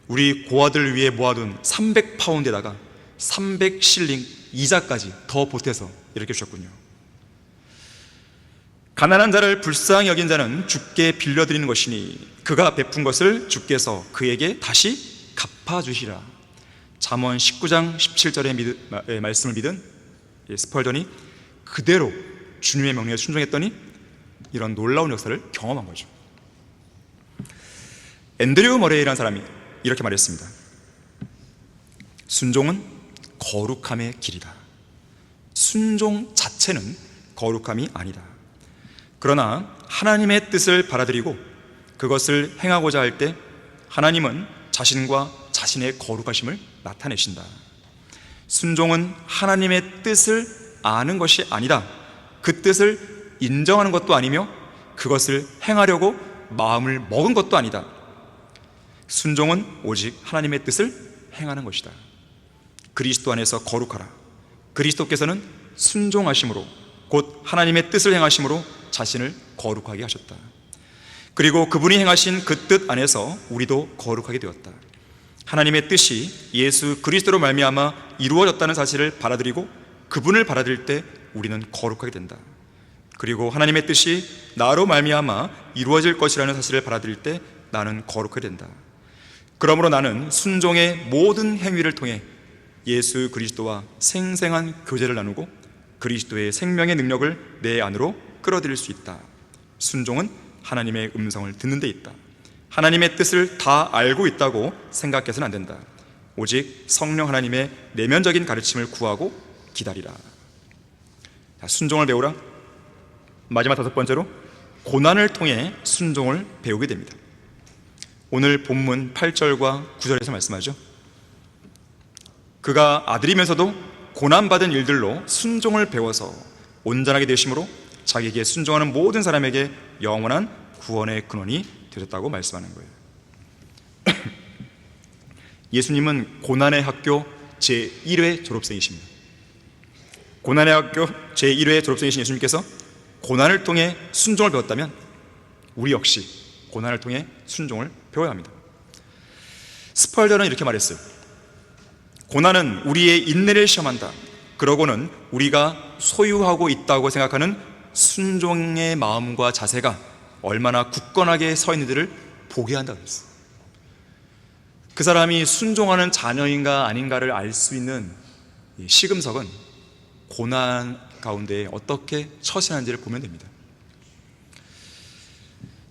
우리 고아들을 위해 모아둔 300파운드에다가 300실링 이자까지 더 보태서 이렇게 주셨군요. 가난한 자를 불쌍히 여긴 자는 주께 빌려드리는 것이니 그가 베푼 것을 주께서 그에게 다시 갚아주시라. 잠언 19장 17절의 말씀을 믿은 스펄전이 그대로 주님의 명령에 순종했더니 이런 놀라운 역사를 경험한 거죠. 앤드류 머레이라는 사람이 이렇게 말했습니다. 순종은 거룩함의 길이다. 순종 자체는 거룩함이 아니다. 그러나 하나님의 뜻을 받아들이고 그것을 행하고자 할 때 하나님은 자신과 자신의 거룩하심을 나타내신다. 순종은 하나님의 뜻을 아는 것이 아니다. 그 뜻을 인정하는 것도 아니며 그것을 행하려고 마음을 먹은 것도 아니다. 순종은 오직 하나님의 뜻을 행하는 것이다. 그리스도 안에서 거룩하라. 그리스도께서는 순종하심으로, 곧 하나님의 뜻을 행하심으로 자신을 거룩하게 하셨다. 그리고 그분이 행하신 그 뜻 안에서 우리도 거룩하게 되었다. 하나님의 뜻이 예수 그리스도로 말미암아 이루어졌다는 사실을 받아들이고 그분을 받아들일 때 우리는 거룩하게 된다. 그리고 하나님의 뜻이 나로 말미암아 이루어질 것이라는 사실을 받아들일 때 나는 거룩하게 된다. 그러므로 나는 순종의 모든 행위를 통해 예수 그리스도와 생생한 교제를 나누고 그리스도의 생명의 능력을 내 안으로 끌어들일 수 있다. 순종은 하나님의 음성을 듣는 데 있다. 하나님의 뜻을 다 알고 있다고 생각해서는 안 된다. 오직 성령 하나님의 내면적인 가르침을 구하고 기다리라. 자, 순종을 배우라. 마지막 다섯 번째로 고난을 통해 순종을 배우게 됩니다. 오늘 본문 8절과 9절에서 말씀하죠. 그가 아들이면서도 고난받은 일들로 순종을 배워서 온전하게 되심으로 자기에게 순종하는 모든 사람에게 영원한 구원의 근원이 되셨다고 말씀하는 거예요. 예수님은 고난의 학교 제1회 졸업생이십니다. 고난의 학교 제1회 졸업생이신 예수님께서 고난을 통해 순종을 배웠다면 우리 역시 고난을 통해 순종을 배워야 합니다. 스펄전은 이렇게 말했어요. 고난은 우리의 인내를 시험한다. 그러고는 우리가 소유하고 있다고 생각하는 순종의 마음과 자세가 얼마나 굳건하게 서 있는지를 보게 한다고 했어요. 그 사람이 순종하는 자녀인가 아닌가를 알 수 있는 시금석은 고난 가운데 어떻게 처신하는지를 보면 됩니다.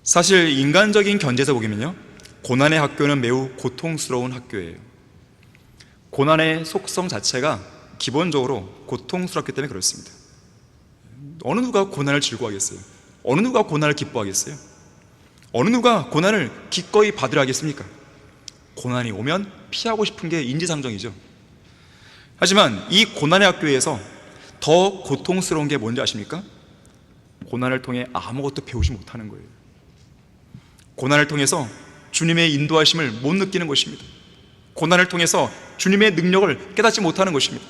사실 인간적인 견제에서 보기면요, 고난의 학교는 매우 고통스러운 학교예요. 고난의 속성 자체가 기본적으로 고통스럽기 때문에 그렇습니다. 어느 누가 고난을 즐거워하겠어요? 어느 누가 고난을 기뻐하겠어요? 어느 누가 고난을 기꺼이 받으려 하겠습니까? 고난이 오면 피하고 싶은 게 인지상정이죠. 하지만 이 고난의 학교에서 더 고통스러운 게 뭔지 아십니까? 고난을 통해 아무것도 배우지 못하는 거예요. 고난을 통해서 주님의 인도하심을 못 느끼는 것입니다. 고난을 통해서 주님의 능력을 깨닫지 못하는 것입니다.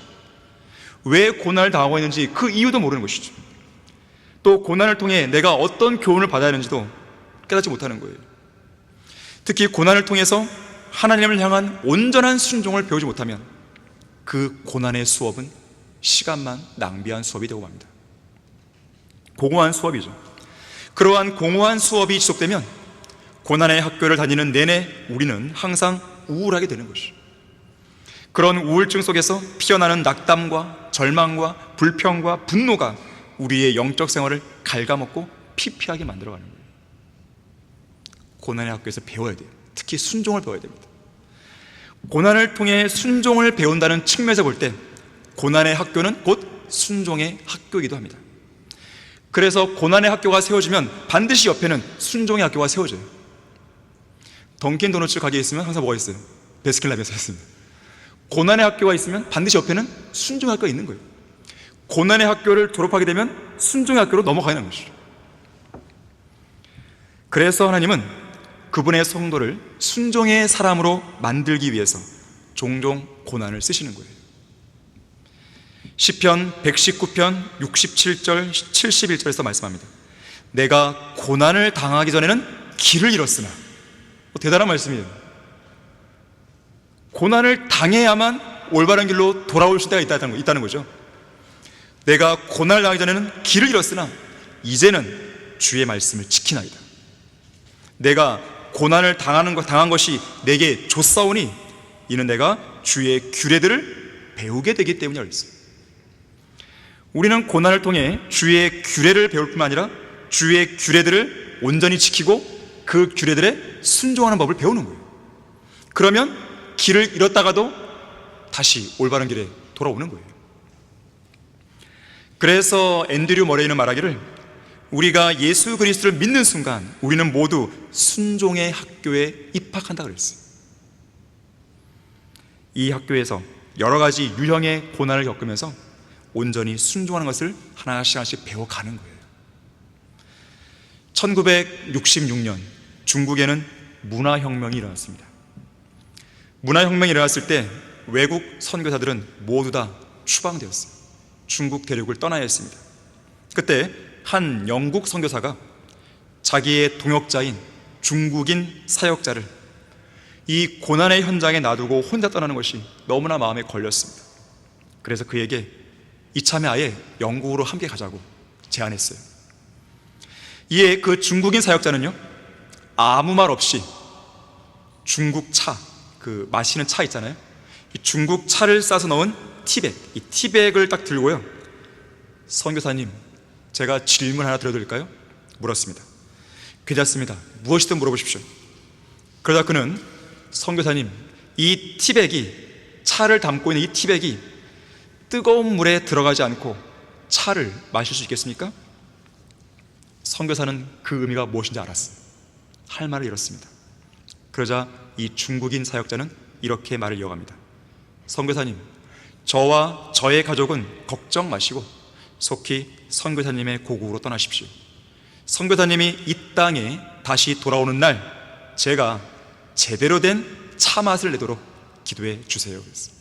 왜 고난을 당하고 있는지 그 이유도 모르는 것이죠. 또 고난을 통해 내가 어떤 교훈을 받아야 하는지도 깨닫지 못하는 거예요. 특히 고난을 통해서 하나님을 향한 온전한 순종을 배우지 못하면 그 고난의 수업은 시간만 낭비한 수업이 되고 맙니다. 공허한 수업이죠. 그러한 공허한 수업이 지속되면 고난의 학교를 다니는 내내 우리는 항상 우울하게 되는 것이죠. 그런 우울증 속에서 피어나는 낙담과 절망과 불평과 분노가 우리의 영적 생활을 갉아먹고 피폐하게 만들어가는 거예요. 고난의 학교에서 배워야 돼요. 특히 순종을 배워야 됩니다. 고난을 통해 순종을 배운다는 측면에서 볼 때 고난의 학교는 곧 순종의 학교이기도 합니다. 그래서 고난의 학교가 세워지면 반드시 옆에는 순종의 학교가 세워져요. 던킨 도너츠 가게에 있으면 항상 뭐가 있어요? 베스킨라빈스가 있습니다. 고난의 학교가 있으면 반드시 옆에는 순종의 학교가 있는 거예요. 고난의 학교를 졸업하게 되면 순종의 학교로 넘어가는 것이죠. 그래서 하나님은 그분의 성도를 순종의 사람으로 만들기 위해서 종종 고난을 쓰시는 거예요. 시편 119편 67절 71절에서 말씀합니다. 내가 고난을 당하기 전에는 길을 잃었으나. 대단한 말씀이에요. 고난을 당해야만 올바른 길로 돌아올 수 때가 있다는 거죠. 내가 고난을 당하기 전에는 길을 잃었으나 이제는 주의 말씀을 지키나이다. 내가 고난을 당한 것이 내게 좋사오니 이는 내가 주의 규례들을 배우게 되기 때문이라고 했어요. 우리는 고난을 통해 주의 규례를 배울 뿐만 아니라 주의 규례들을 온전히 지키고 그 규례들에 순종하는 법을 배우는 거예요. 그러면 길을 잃었다가도 다시 올바른 길에 돌아오는 거예요. 그래서 앤드류 머레이는 말하기를 우리가 예수 그리스도를 믿는 순간 우리는 모두 순종의 학교에 입학한다고 그랬어요. 이 학교에서 여러 가지 유형의 고난을 겪으면서 온전히 순종하는 것을 하나씩 배워가는 거예요. 1966년 중국에는 문화혁명이 일어났습니다. 문화혁명이 일어났을 때 외국 선교사들은 모두 다 추방되었어요. 중국 대륙을 떠나야 했습니다. 그때 한 영국 선교사가 자기의 동역자인 중국인 사역자를 이 고난의 현장에 놔두고 혼자 떠나는 것이 너무나 마음에 걸렸습니다. 그래서 그에게 이참에 아예 영국으로 함께 가자고 제안했어요. 이에 그 중국인 사역자는요, 아무 말 없이 중국 차, 그 마시는 차 있잖아요, 이 중국 차를 싸서 넣은 티백, 이 티백을 딱 들고요, 선교사님, 제가 질문 하나 드려도 될까요? 물었습니다. 괜찮습니다. 무엇이든 물어보십시오. 그러다 그는 선교사님, 이 티백이, 차를 담고 있는 이 티백이 뜨거운 물에 들어가지 않고 차를 마실 수 있겠습니까? 선교사는 그 의미가 무엇인지 알았어요. 할 말을 잃었습니다. 그러자 이 중국인 사역자는 이렇게 말을 이어갑니다. 선교사님, 저와 저의 가족은 걱정 마시고 속히 선교사님의 고국으로 떠나십시오. 선교사님이 이 땅에 다시 돌아오는 날 제가 제대로 된 차 맛을 내도록 기도해 주세요. 그랬어요.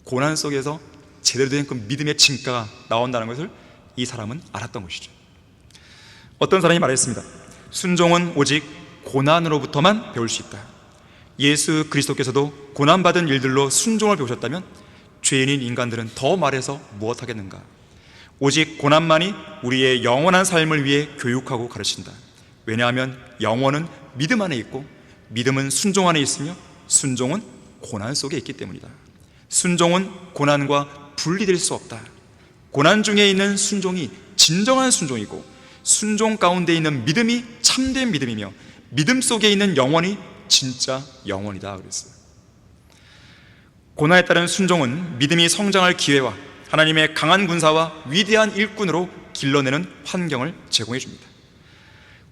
고난 속에서 제대로 된 그 믿음의 진가가 나온다는 것을 이 사람은 알았던 것이죠. 어떤 사람이 말했습니다. 순종은 오직 고난으로부터만 배울 수 있다. 예수 그리스도께서도 고난받은 일들로 순종을 배우셨다면 죄인인 인간들은 더 말해서 무엇하겠는가. 오직 고난만이 우리의 영원한 삶을 위해 교육하고 가르친다. 왜냐하면 영원은 믿음 안에 있고 믿음은 순종 안에 있으며 순종은 고난 속에 있기 때문이다. 순종은 고난과 분리될 수 없다. 고난 중에 있는 순종이 진정한 순종이고 순종 가운데 있는 믿음이 참된 믿음이며 믿음 속에 있는 영원이 진짜 영원이다 그랬어요. 고난에 따른 순종은 믿음이 성장할 기회와 하나님의 강한 군사와 위대한 일꾼으로 길러내는 환경을 제공해 줍니다.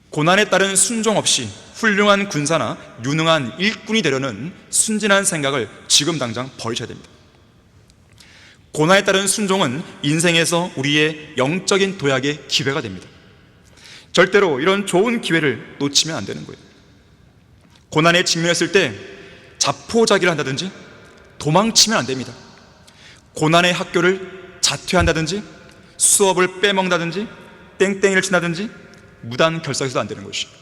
고난에 따른 순종 없이 훌륭한 군사나 유능한 일꾼이 되려는 순진한 생각을 지금 당장 버리셔야 됩니다. 고난에 따른 순종은 인생에서 우리의 영적인 도약의 기회가 됩니다. 절대로 이런 좋은 기회를 놓치면 안 되는 거예요. 고난에 직면했을 때 자포자기를 한다든지 도망치면 안 됩니다. 고난의 학교를 자퇴한다든지 수업을 빼먹는다든지 땡땡이를 친다든지 무단 결석해서도 안 되는 것이에요.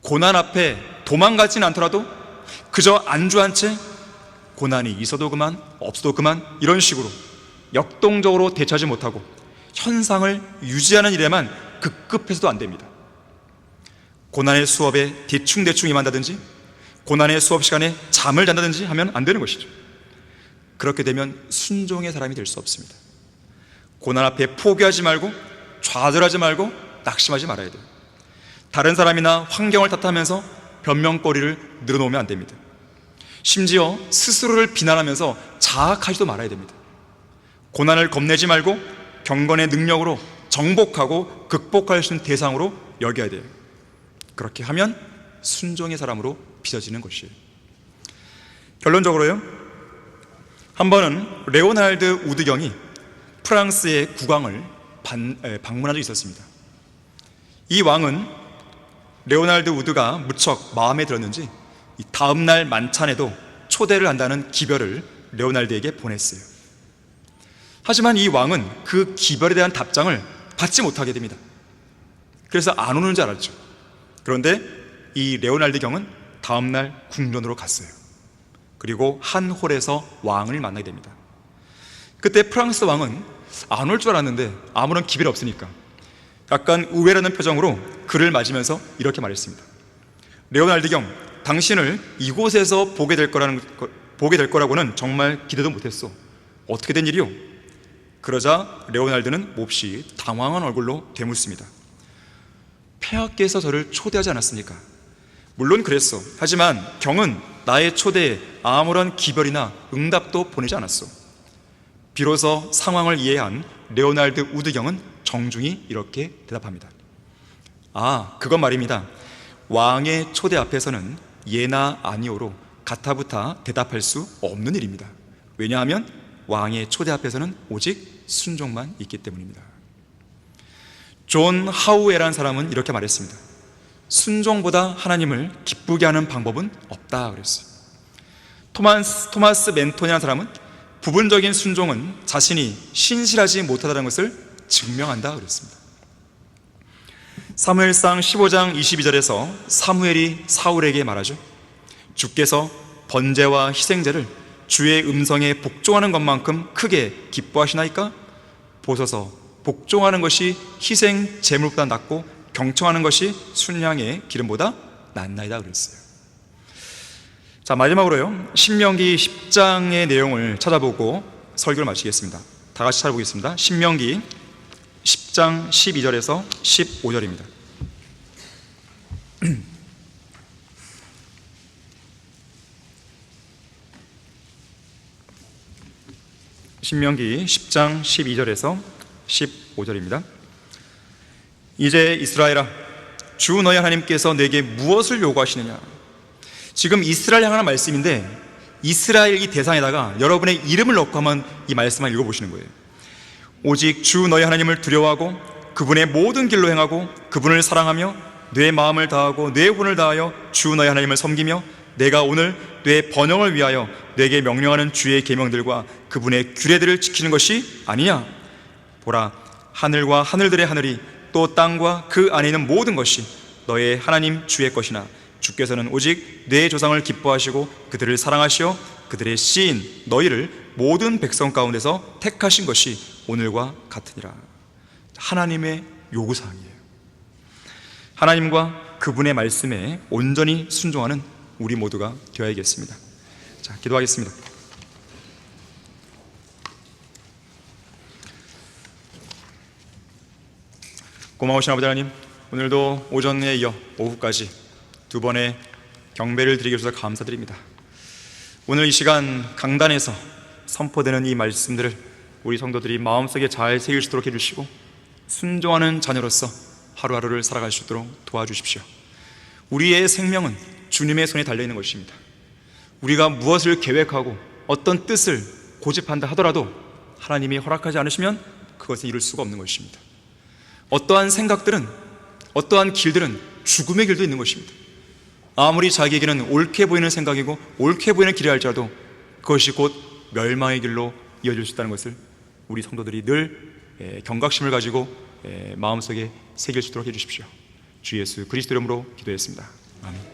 고난 앞에 도망가지는 않더라도 그저 안주한 채 고난이 있어도 그만 없어도 그만 이런 식으로 역동적으로 대처하지 못하고 현상을 유지하는 일에만 급급해서도 안 됩니다. 고난의 수업에 대충대충 임한다든지 고난의 수업 시간에 잠을 잔다든지 하면 안 되는 것이죠. 그렇게 되면 순종의 사람이 될 수 없습니다. 고난 앞에 포기하지 말고 좌절하지 말고 낙심하지 말아야 돼요. 다른 사람이나 환경을 탓하면서 변명거리를 늘어놓으면 안 됩니다. 심지어 스스로를 비난하면서 자학하지도 말아야 됩니다. 고난을 겁내지 말고 경건의 능력으로 정복하고 극복할 수 있는 대상으로 여겨야 돼요. 그렇게 하면 순종의 사람으로 빚어지는 것이에요. 결론적으로요, 한 번은 레오날드 우드경이 프랑스의 국왕을 방문한 적이 있었습니다. 이 왕은 레오날드 우드가 무척 마음에 들었는지 이 다음날 만찬에도 초대를 한다는 기별을 레오날드에게 보냈어요. 하지만 이 왕은 그 기별에 대한 답장을 받지 못하게 됩니다. 그래서 안 오는 줄 알았죠. 그런데 이 레오날드 경은 다음날 궁전으로 갔어요. 그리고 한 홀에서 왕을 만나게 됩니다. 그때 프랑스 왕은 안 올 줄 알았는데 아무런 기별이 없으니까 약간 의외라는 표정으로 그를 맞으면서 이렇게 말했습니다. 레오날드 경, 당신을 이곳에서 보게 될 거라고는 정말 기대도 못했어. 어떻게 된 일이요? 그러자 레오날드는 몹시 당황한 얼굴로 되묻습니다. 폐하께서 저를 초대하지 않았습니까? 물론 그랬어. 하지만 경은 나의 초대에 아무런 기별이나 응답도 보내지 않았어. 비로소 상황을 이해한 레오날드 우드 경은 정중히 이렇게 대답합니다. 아, 그건 말입니다. 왕의 초대 앞에서는 예나 아니오로 가타부타 대답할 수 없는 일입니다. 왜냐하면 왕의 초대 앞에서는 오직 순종만 있기 때문입니다. 존 하우에라는 사람은 이렇게 말했습니다. 순종보다 하나님을 기쁘게 하는 방법은 없다 그랬어요. 토마스 멘톤이라는 사람은 부분적인 순종은 자신이 신실하지 못하다는 것을 증명한다 그랬습니다. 사무엘상 15장 22절에서 사무엘이 사울에게 말하죠. 주께서 번제와 희생제를 주의 음성에 복종하는 것만큼 크게 기뻐하시나이까? 보소서, 복종하는 것이 희생 제물보다 낫고 경청하는 것이 순양의 기름보다 낫나이다 그랬어요. 자, 마지막으로요, 신명기 10장의 내용을 찾아보고 설교를 마치겠습니다. 다 같이 찾아보겠습니다. 신명기 10장 12절에서 15절입니다. 신명기 10장 12절에서 15절입니다. 이제 이스라엘아, 주 너희 하나님께서 내게 무엇을 요구하시느냐? 지금 이스라엘 향하는 말씀인데 이스라엘 이 대상에다가 여러분의 이름을 넣고 한번 이 말씀을 읽어보시는 거예요. 오직 주 너희 하나님을 두려워하고 그분의 모든 길로 행하고 그분을 사랑하며 내 마음을 다하고 내 혼을 다하여 주 너희 하나님을 섬기며 내가 오늘 내 번영을 위하여 내게 명령하는 주의 계명들과 그분의 규례들을 지키는 것이 아니냐? 보라, 하늘과 하늘들의 하늘이 또 땅과 그 안에 있는 모든 것이 너의 하나님 주의 것이나 주께서는 오직 내 조상을 기뻐하시고 그들을 사랑하시어 그들의 씨인 너희를 모든 백성 가운데서 택하신 것이 오늘과 같으니라. 하나님의 요구사항이에요. 하나님과 그분의 말씀에 온전히 순종하는 우리 모두가 되어야겠습니다. 자, 기도하겠습니다. 고마우신 아버지 하나님, 오늘도 오전에 이어 오후까지 두 번의 경배를 드리게 해주셔서 감사드립니다. 오늘 이 시간 강단에서 선포되는 이 말씀들을 우리 성도들이 마음속에 잘 새길 수 있도록 해주시고 순종하는 자녀로서 하루하루를 살아갈 수 있도록 도와주십시오. 우리의 생명은 주님의 손에 달려있는 것입니다. 우리가 무엇을 계획하고 어떤 뜻을 고집한다 하더라도 하나님이 허락하지 않으시면 그것을 이룰 수가 없는 것입니다. 어떠한 생각들은, 어떠한 길들은 죽음의 길도 있는 것입니다. 아무리 자기에게는 옳게 보이는 생각이고 옳게 보이는 길이 할지라도 그것이 곧 멸망의 길로 이어질 수 있다는 것을 우리 성도들이 늘 경각심을 가지고 마음속에 새길 수 있도록 해주십시오. 주 예수 그리스도 이름으로 기도했습니다. 아멘.